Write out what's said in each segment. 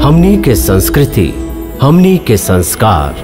हमनी के संस्कृति, हमनी के संस्कार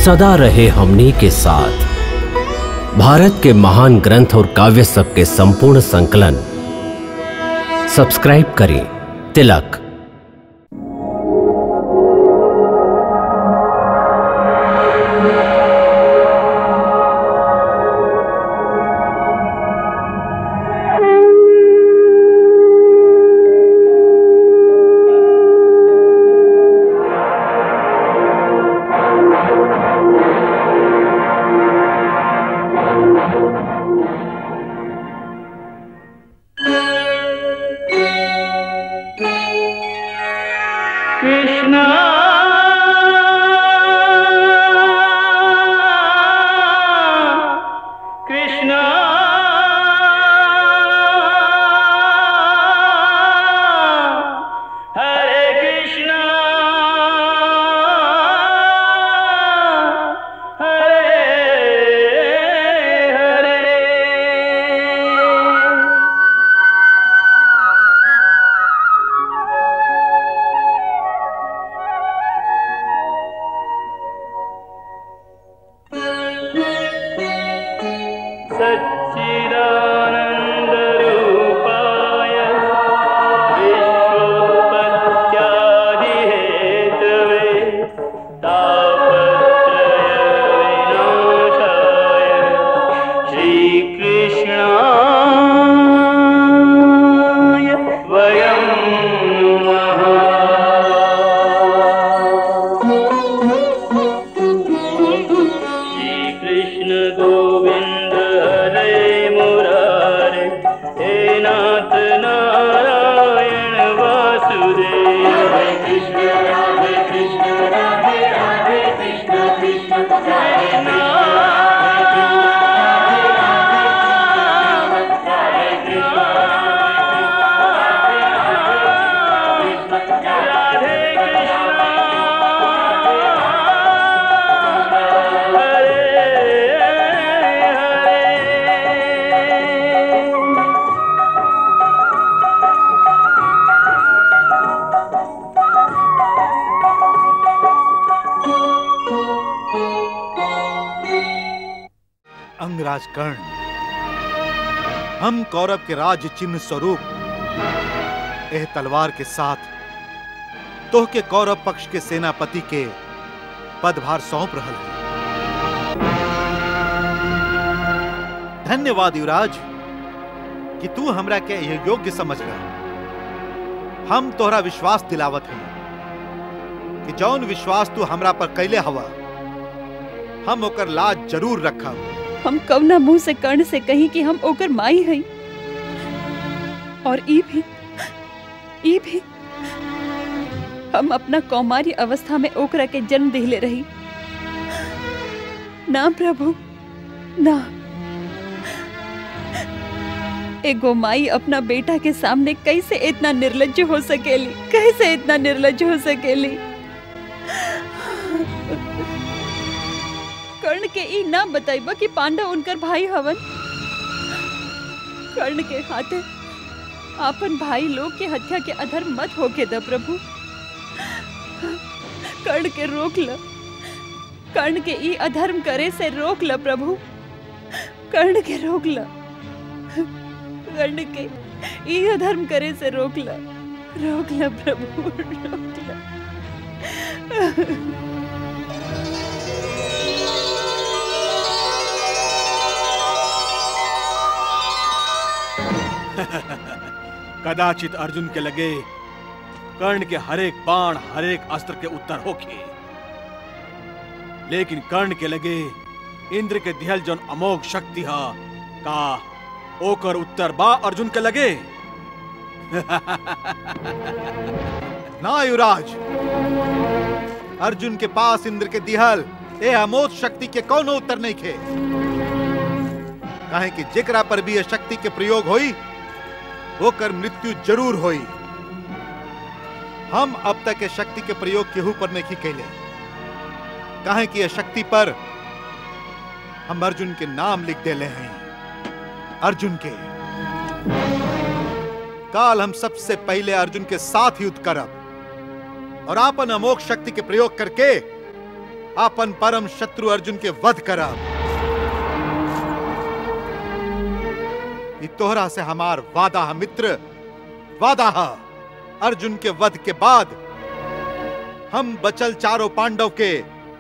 सदा रहे हमनी के साथ। भारत के महान ग्रंथ और काव्य सब के संपूर्ण संकलन सब्सक्राइब करें तिलक। अंगराज कर्ण, हम कौरव के राज्य चिन्ह स्वरूप एह तलवार के साथ तोह के कौरव पक्ष के सेनापति के पदभार सौंप रहल है। धन्यवाद युवराज कि तू हमरा के यह योग्य समझ रहा। हम तोहरा विश्वास दिलावत हैं कि जौन विश्वास तू हमरा पर कैले हवा, हम ओकर लाज जरूर रखब। हम कवना मुंह से कर्ण से कहीं कि हम ओकर माई हई, और ई भी हम अपना कौमारी अवस्था में ओकरा के जन्म दिले रही। ना प्रभु ना, एगो माई अपना बेटा के सामने कैसे इतना निर्लज्ज हो सकेली, कैसे इतना निर्लज्ज हो सकेली। कर्ण के ई ना बताइबा कि पांडव उनकर भाई हवन। कर्ण के हाथे आपन भाई लोग के हत्या के अधर्म मत होके द प्रभु। कर्ण के रोक ल, कर्ण के ई अधर्म करे से रोक ल प्रभु। कर्ण के रोक ल, कर्ण के ई अधर्म करे से रोक ल प्रभु, रोक ल। कदाचित अर्जुन के लगे कर्ण के हरेक बाण, हरेक अस्त्र के उत्तर होके, लेकिन कर्ण के लगे इंद्र के दिहल जौन अमोघ शक्ति हा का ओकर उत्तर बा अर्जुन के लगे। ना युवराज, अर्जुन के पास इंद्र के दिहल ए अमोघ शक्ति के कौनो उत्तर नहीं खे। काहे कि जेकरा पर भी यह शक्ति के प्रयोग होई वो कर मृत्यु जरूर होई। हम अब तक ये शक्ति के प्रयोग केहू पर नहीं कैले, काहे कि यह शक्ति पर हम अर्जुन के नाम लिख देले हैं। अर्जुन के काल हम सबसे पहले अर्जुन के साथ युद्ध करब। और आपन अमोघ शक्ति के प्रयोग करके आपन परम शत्रु अर्जुन के वध करब। ई तोहरा से हमार वादा है मित्र, वादा है। अर्जुन के वध के बाद हम बचल चारों पांडव के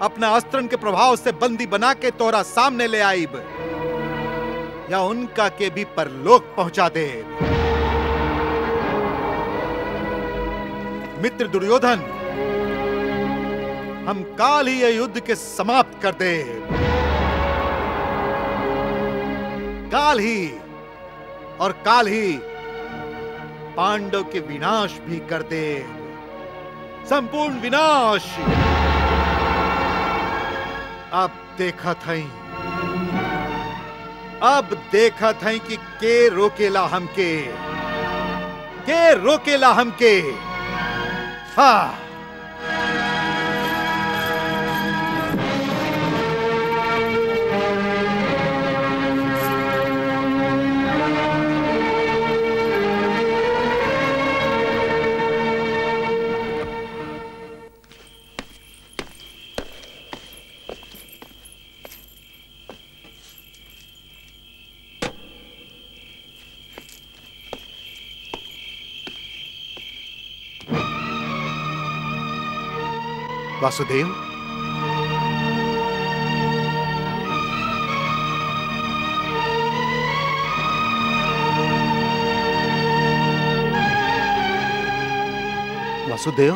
अपना अस्त्रन के प्रभाव से बंदी बना के तोहरा सामने ले आईब, या उनका के भी परलोक पहुंचा दे। मित्र दुर्योधन, हम काल ही यह युद्ध के समाप्त कर दे, काल ही, और काल ही पांडव के विनाश भी कर दे, संपूर्ण विनाश। अब देखत हई, अब देखत हई कि के रोकेला हमके, के रोकेला हमके। हाँ, वासुदेव, वासुदेव,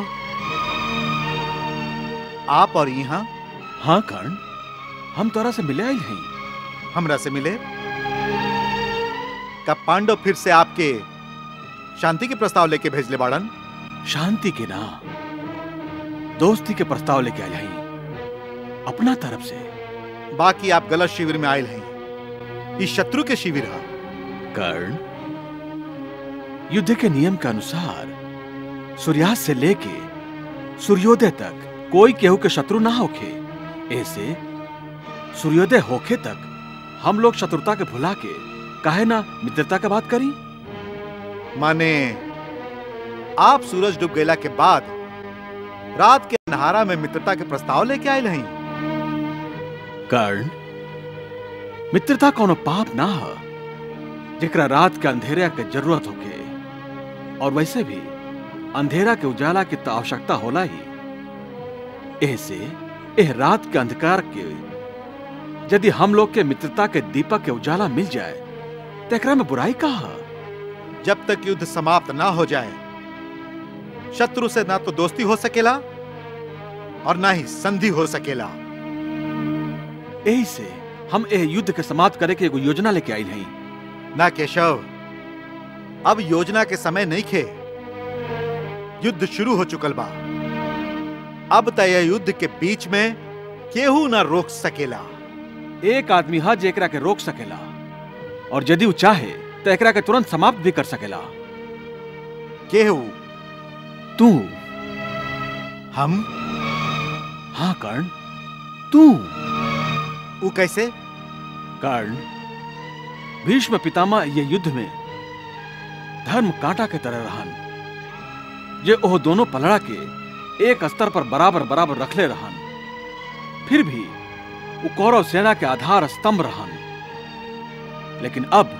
आप और यहाँ? हाँ कर्ण, हम तोरा से मिले आइल हई। हमरा से मिले? कब पांडव फिर से आपके शांति के प्रस्ताव लेके भेजले बाड़न? शांति के ना, दोस्ती के प्रस्ताव लेके आए हैं अपना तरफ से। बाकी आप गलत शिविर में आयल हैं, इस शत्रु के शिविर है। कर्ण, युद्ध के नियम के अनुसार सूर्यास्त से लेके सूर्योदय तक कोई केहू के शत्रु ना होखे। ऐसे सूर्योदय होखे तक हम लोग शत्रुता के भुला के काहे ना मित्रता की बात करी। माने आप सूरज डूब गया के बाद रात के नहारा में मित्रता के प्रस्ताव लेके आए हैं? कर्ण, मित्रता कोनो पाप ना है जेकरा रात के अंधेरा के जरूरत होके, और वैसे भी अंधेरा के उजाला की तो आवश्यकता होला ही। ऐसे एह रात के अंधकार के यदि हम लोग के मित्रता के दीपक के उजाला मिल जाए तो एकरा में बुराई का है? जब तक युद्ध समाप्त ना हो जाए शत्रु से ना तो दोस्ती हो सकेला और ना ही संधि हो सकेला। यही से हम यह युद्ध के समाप्त करे के एगो योजना लेके आई हैं। ना केशव, अब योजना के समय नहीं खे, युद्ध शुरू हो चुकल बा। अब तय युद्ध के बीच में केहू ना रोक सकेला। एक आदमी है जेकरा के रोक सकेला, और यदि वो चाहे तो एकरा के तुरंत समाप्त भी कर सकेला। केहू? तू। हम? हाँ कर्ण, तू। वो कैसे? कर्ण, भीष्म पितामह ये युद्ध में धर्म कांटा के तरह रहन, जे ओह दोनों पलड़ा के एक स्तर पर बराबर बराबर रखले रहन। फिर भी वो कौरव सेना के आधार स्तंभ रहन। लेकिन अब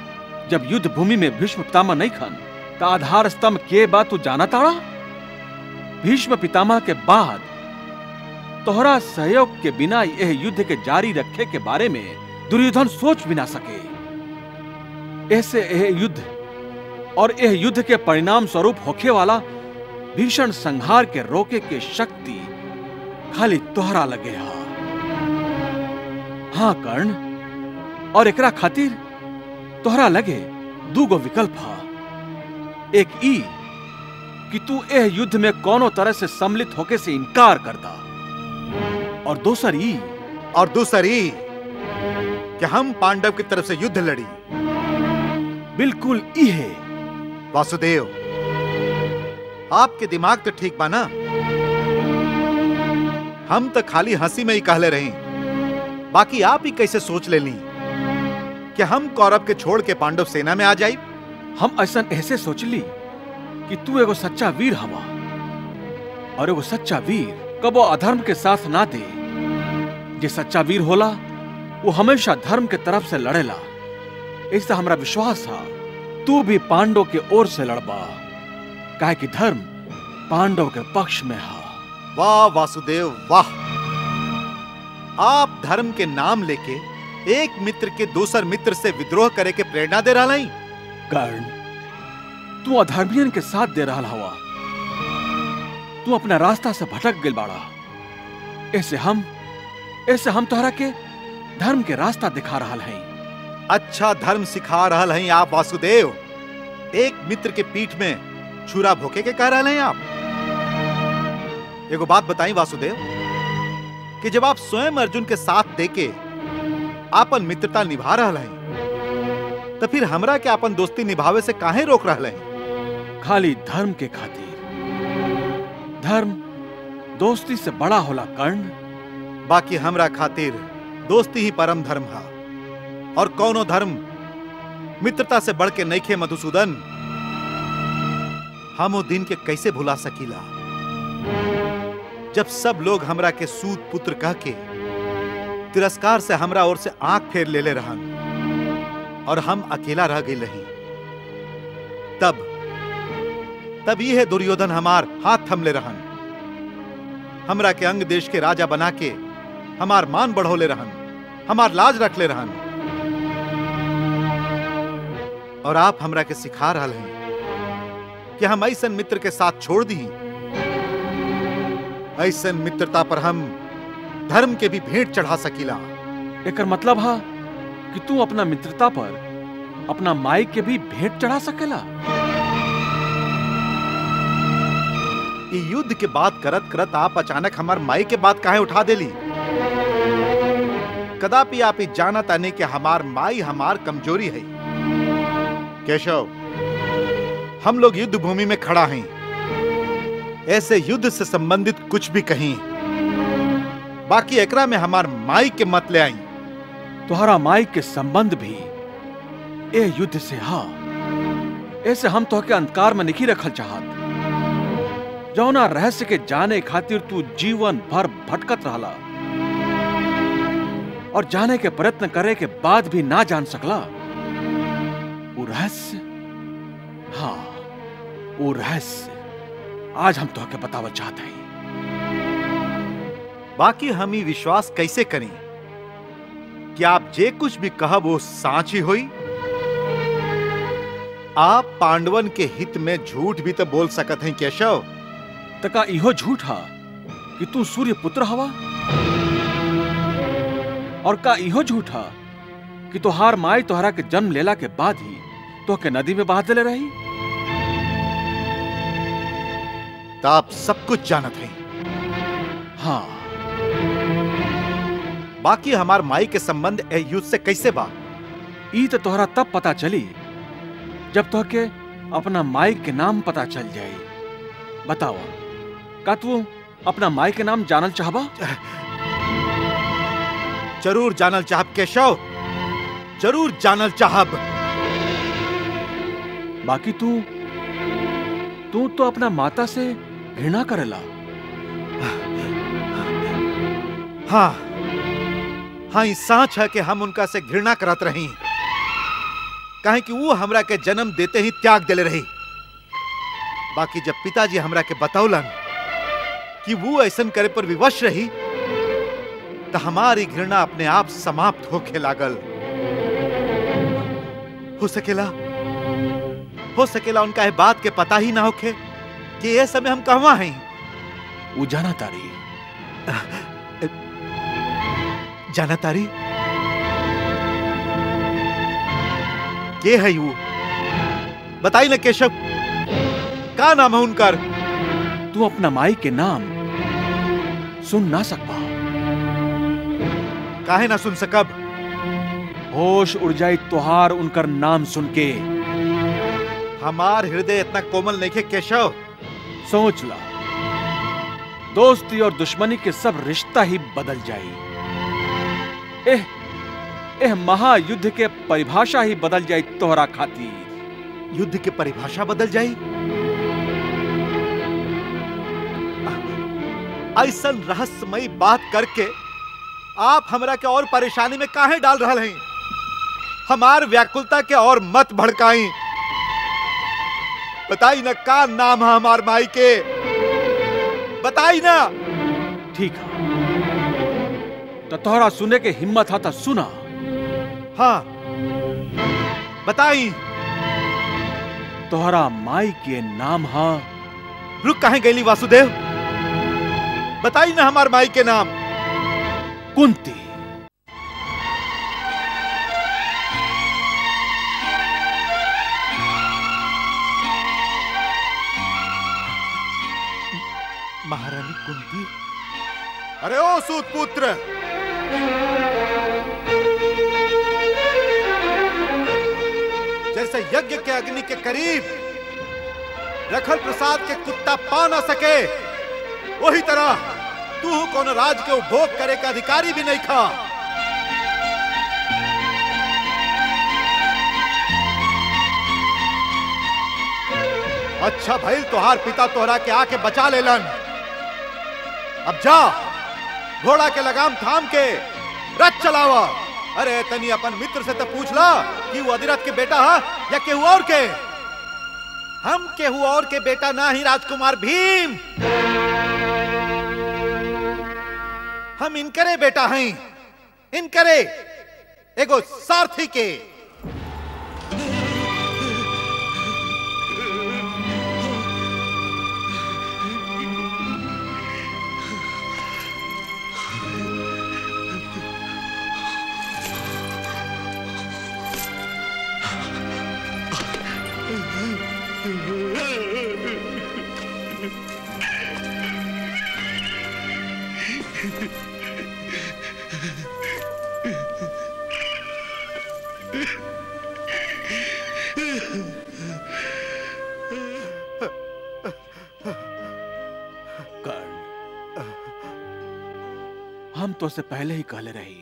जब युद्ध भूमि में भीष्म पितामह नहीं खन तो आधार स्तंभ के बात तू जाना ताड़ा? भीष्म पितामह के बाद तोहरा सहयोग के बिना यह युद्ध के जारी रखे के बारे में दुर्योधन सोच भी ना सके। ऐसे यह युद्ध और यह युद्ध के परिणाम स्वरूप होखे वाला भीषण संहार के रोके के शक्ति खाली तोहरा लगे हा। हाँ कर्ण, और एकरा खातिर तोहरा लगे दूगो विकल्प हा। एक ई कि तू एह युद्ध में कोनो तरह से सम्मिलित होके से इनकार करता, और दूसर ई कि हम पांडव की तरफ से युद्ध लड़ी। बिल्कुल ई है। वासुदेव, आपके दिमाग तो ठीक बा ना? हम तो खाली हंसी में ही कहले रही, बाकी आप ही कैसे सोच ले ली कि हम कौरव के छोड़ के पांडव सेना में आ जाए? हम ऐसा ऐसे सोच ली कि तू एगो सच्चा वीर हवा, और एगो सच्चा वीर कबो अधर्म के साथ ना दे। जे सच्चा वीर होला वो हमेशा धर्म के तरफ से लड़ेला। इससे हमरा विश्वास है तू भी पांडव के ओर से लड़बा, काहे कि धर्म पांडव के पक्ष में है। वाह वासुदेव वाह, आप धर्म के नाम लेके एक मित्र के दूसर मित्र से विद्रोह करे के प्रेरणा दे रहा। कर्ण, तू अधर्मियन के साथ दे रहा हवा। तू अपना रास्ता से भटक गइल बाड़ा। ऐसे हम तोहरा के धर्म के रास्ता दिखा रहा है। अच्छा धर्म सिखा रहा हैं आप वासुदेव। एक मित्र के पीठ में छुरा भोके के कह रहे हैं आप। एगो बात बताई वासुदेव कि जब आप स्वयं अर्जुन के साथ देके आपन मित्रता निभा रहा हैं, तो फिर हमरा के आपन दोस्ती निभावे से काहे रोक रहा हैं? खाली धर्म के खातिर। धर्म दोस्ती से बड़ा होला कर्ण। बाकी हमरा खातिर दोस्ती ही परम धर्म है, और कौनो धर्म मित्रता से बढ़ के नइखे मधुसूदन। हम वो दिन के कैसे भुला सकीला जब सब लोग हमरा के सूत पुत्र कह के तिरस्कार से हमरा ओर से आंख फेर ले रहन, और हम अकेला रह गई रही। तब यह दुर्योधन हमार हाथ थमले रहन, हमरा के अंग देश के राजा बना के हमार मान बढ़ोले रहन, हमार लाज रख ले रहन। और आप हमरा के सिखा रहा हैं कि हम ऐसन मित्र के साथ छोड़ दी। ऐसन मित्रता पर हम धर्म के भी भेंट चढ़ा सकीला। एकर मतलब है कि तू अपना मित्रता पर अपना माई के भी भेंट चढ़ा सकेला। ये युद्ध के बात करत करत आप अचानक हमार माई के बात काहे उठा देली? कदापि आप जाना ताने कि हमार माई हमार कमजोरी है। केशव, हम लोग युद्ध भूमि में खड़ा हैं। ऐसे युद्ध से संबंधित कुछ भी कहीं, बाकी एकरा में हमार माई के मत ले आई। तुम्हारा माई के संबंध भी ए युद्ध से हा। ऐसे हम तो के अंधकार में नहीं रखल चाहत। जौना रहस्य के जाने खातिर तू जीवन भर भटकत रहला, और जाने के प्रयत्न करे के बाद भी ना जान सकला। वो रहस्य, हाँ वो रहस्य आज हम तो के बतावा चाहते हैं। बाकी हम ही विश्वास कैसे करें कि आप जे कुछ भी कहा वो साच ही हुई? आप पांडवन के हित में झूठ भी तो बोल सकते हैं केशव। तका इहो झूठ हा कि तू सूर्य पुत्र हवा, और का इहो झूठ हा कि तोहार माई तोहरा के जन्म लेला के बाद ही तो के नदी में बहा देले रही। तो आप सब कुछ जानत हैं। हाँ, बाकी हमार माई के संबंध ए युद्ध से कैसे बा? ई तो तोहरा तब पता चली जब तो के अपना माई के नाम पता चल जाए। बताओ, का तू अपना माई के नाम जानल चाहबा? जरूर जानल चाहब केशव, जरूर जानल चाहब। बाकी तू तो अपना माता से घृणा करेला। हाँ हाँ, ई साच है कि हम उनका से घृणा करत रही, काहे कि वो हमरा के जन्म देते ही त्याग देले रही। बाकी जब पिताजी हमरा के बतौलन कि वो ऐसन करे पर विवश रही, तो हमारी घृणा अपने आप समाप्त होके लागल। हो सकेला उनका है बात के पता ही ना होके कि ये समय हम कहवा हैं। वो जाना तारी के है वो? बताई ना केशव, का नाम है उनकर? तू अपना माई के नाम सुन ना सकबा। काहे ना सुन सकब? होश उड़ जाई तोहार उनकर नाम सुन के। हमार हृदय इतना कोमल नहीं है केशव। सोच ला, दोस्ती और दुश्मनी के सब रिश्ता ही बदल जाई। एह महायुद्ध के परिभाषा ही बदल जाई तोहरा खातिर। युद्ध की परिभाषा बदल जाई? ऐसा रहस्यमयी बात करके आप हमरा के और परेशानी में काहे डाल रहा हैं? हमार व्याकुलता के और मत भड़काई। बताई ना का नाम है हमार माई के, बताई ना। ठीक है, तो तोहरा सुने के हिम्मत था तो सुना। हाँ बताई। तोहरा माई के नाम है। रुक काहे गईली वासुदेव, बताई ना हमार माई के नाम। कुंती। महारानी कुंती? अरे ओ सूत पुत्र, जैसे यज्ञ के अग्नि के करीब रखल प्रसाद के कुत्ता पा ना सके, वही तरह तू कौन राज के उपभोग करे का अधिकारी भी नहीं खा। अच्छा भाई, तोहार पिता तोहरा के आके बचा लेलन। अब जा घोड़ा के लगाम थाम के रथ चलावा। अरे तनी अपन मित्र से तो पूछ ला कि वो अधिरथ के बेटा है या केहू और के। हम केहू और के बेटा ना ही राजकुमार भीम, हम इनकरे बेटा हैं, इनकरे एगो सारथी के। हम तो से पहले ही कहले रही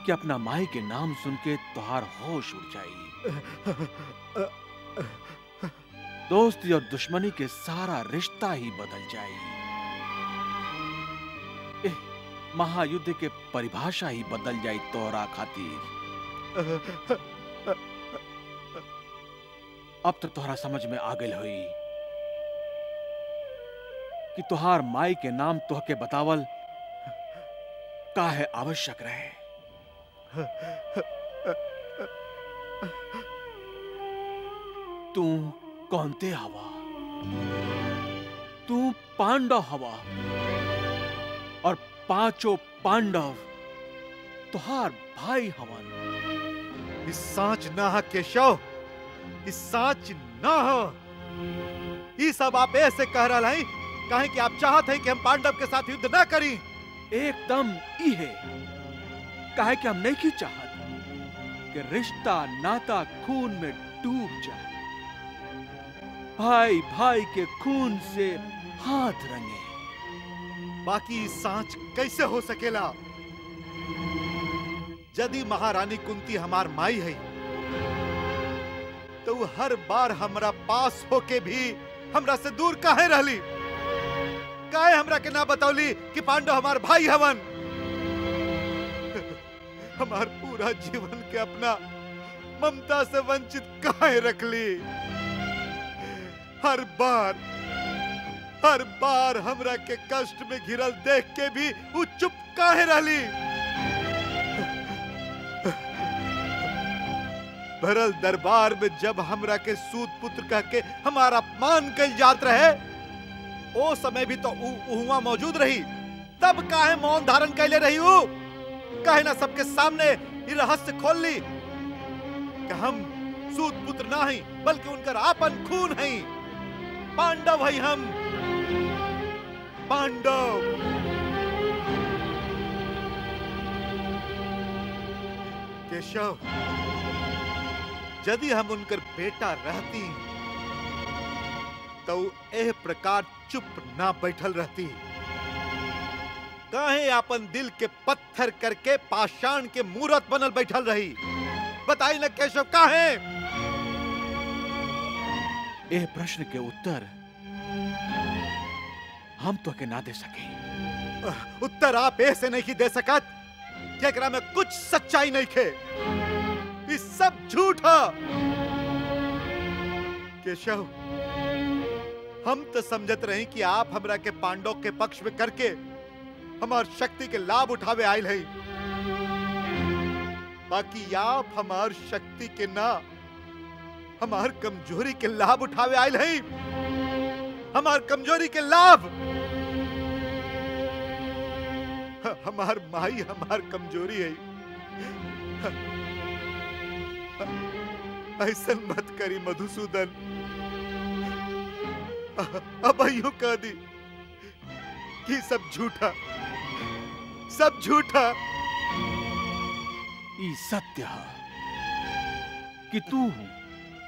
कि अपना माई के नाम सुन के तुहार होश उड़ जाई, दोस्ती और दुश्मनी के सारा रिश्ता ही बदल जाई, महायुद्ध के परिभाषा ही बदल जाई तोहरा खातिर। अब तो तोहरा समझ में आ गई हुई कि तुहार माई के नाम तोहके बतावल काहे आवश्यक रहे। तू कौनते हवा, तू पांडव हवा और पांचों पांडव तुहार भाई हवन। इस साच ना है केशव, इस साच ना है। ये सब आप ऐसे कह रहा है कहे कि आप चाहते हैं कि हम पांडव के साथ युद्ध ना करें। एकदम ई है, कहे कि हम नहीं की चाहत कि रिश्ता नाता खून में डूब जाए, भाई भाई के खून से हाथ रंगे। बाकी सांच कैसे हो सकेला? यदि महारानी कुंती हमार माई है तो वो हर बार हमरा पास होके भी हमरा से दूर काहे रहली? काहे हमरा के ना बतौली कि पांडव हमार भाई हवन? हमार पूरा जीवन के अपना ममता से वंचित काहे रखली? हर बार हमरा के कष्ट में घिरल देख के भी वो चुप काहे रहली? भरल दरबार में जब हमरा के सूत पुत्र कह के हमारा अपमान कल जात रहे, ओ समय भी तो उहुआ मौजूद रही, तब काहे मौन धारण कैले रही हूँ? काहे ना सबके सामने ये रहस्य खोल ली कि हम सूत पुत्र ना ही बल्कि उनकर आपन खून है, पांडव है हम, पांडव। केशव, यदि हम उनकर बेटा रहती तो एह प्रकार चुप ना बैठल रहती। काहे अपन दिल के पत्थर करके पाषाण के मूरत बनल बैठल रही? बताई ना केशव, काहे? एह प्रश्न के उत्तर हम तो के ना दे सके। उत्तर आप ऐसे नहीं दे सकत कि एकरा में कुछ सच्चाई नहीं खे। ये सब झूठ है। केशव, हम तो समझत रहे कि आप हमरा के पांडव के पक्ष में करके हमार शक्ति के लाभ उठावे आयल है। बाकी आप हमार शक्ति के ना, हमार कमजोरी के लाभ उठावे आयल है। हमार कमजोरी के लाभ। हमार माई हमार कमजोरी है। ऐसा मत करी मधुसूदन। अब यूं कह दी कि सब झूठा, सब झूठा। ई सत्य है कि तू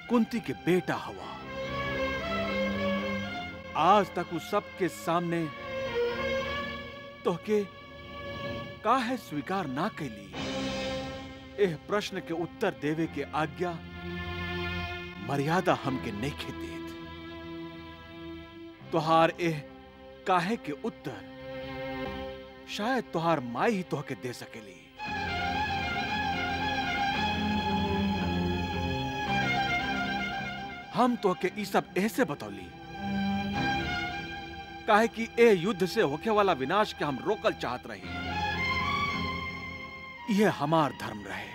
कुंती के बेटा हवा। आज तक उस सबके सामने तोहके काहे स्वीकार ना कैली। एह प्रश्न के उत्तर देवे के आज्ञा मर्यादा हमके नहीं देत। तुहार एह काहे के उत्तर शायद तुहार माई ही तोहके दे सकेली। हम तोहके ई सब ऐसे बतौली काहे कि ए युद्ध से होके वाला विनाश के हम रोकल चाहत रही। यह हमार धर्म रहे।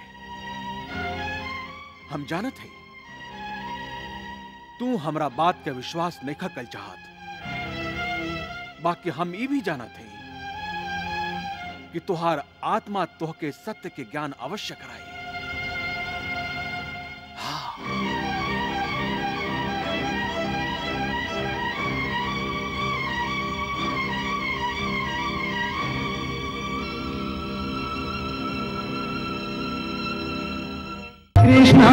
हम जानत है तू हमरा बात के विश्वास नहीं कल चाहत। बाकी हम ये भी जानत है कि तुहार आत्मा तोहके सत्य के ज्ञान अवश्य कराई। कृष्णा